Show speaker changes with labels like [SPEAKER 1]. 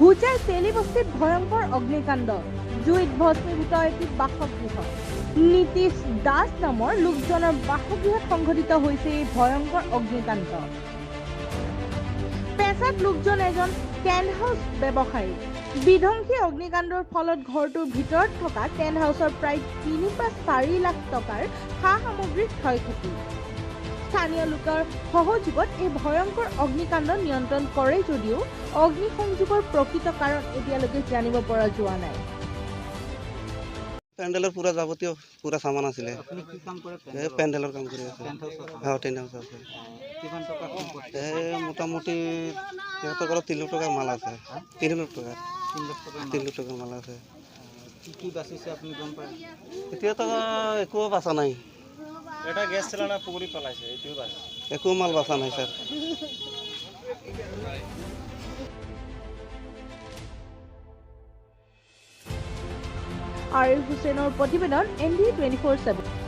[SPEAKER 1] হুজাই তেলিবস্তিত ভয়ংকৰ অগ্নিকাণ্ড জুইত ভস্মীভূত এটি বাসগৃহ নীতিশ দাস নামৰ লোকজনৰ বাসগৃহত সংঘটিত হৈছে এই ভয়ংকৰ অগ্নিকাণ্ড পেছাত লোকজন এজন টেণ্ট হাউচ ব্যৱসায়ী বিধ্বংসী অগ্নিকাণ্ডৰ ফলত ঘৰটোৰ ভিতৰত থকা টেণ্ট হাউচৰ প্ৰায় 3-4 লাখ টকাৰ সা সামগ্ৰীৰ ক্ষয়ক্ষতি স্থানীয় লোকৰ সহযোগত এই ভয়ংকৰ অগ্নিকাণ্ড নিয়ন্ত্ৰণ কৰে যদিও অগ্নিসংযোগৰ প্ৰকৃত কাৰণ এতিয়ালৈকে জানিব পৰা যোৱা নাই
[SPEAKER 2] পেন্ডেলৰ পুৰা যাৱতীয় পুৰা সামান আছিলে
[SPEAKER 3] আপুনি কি কাম কৰে
[SPEAKER 2] পেন্ডেলৰ কাম কৰি আছে
[SPEAKER 3] টেণ্ট হাউচত
[SPEAKER 2] হ্যাঁ টেন্ট হাউচ আছে
[SPEAKER 3] কিমান টকা সম্পত্তি
[SPEAKER 2] মোটামুটি সিহঁতৰ 3 লাখ টকাৰ মাল আছে 3 লাখ টকা
[SPEAKER 3] 3 লাখ টকা
[SPEAKER 2] 3 লাখ টকাৰ মাল আছে
[SPEAKER 3] কি বাচিছে আপুনি গম পায়
[SPEAKER 2] এতিয়াতো একো বাচা নাই
[SPEAKER 4] এটা গ্যাস সিলিন্ডার পুকুরি পেলাইছে এইটোও বাস
[SPEAKER 2] একো মাল বাচা নাই স্যার
[SPEAKER 1] আৰিফ হুছেইনৰ প্ৰতিবেদন ND 24/7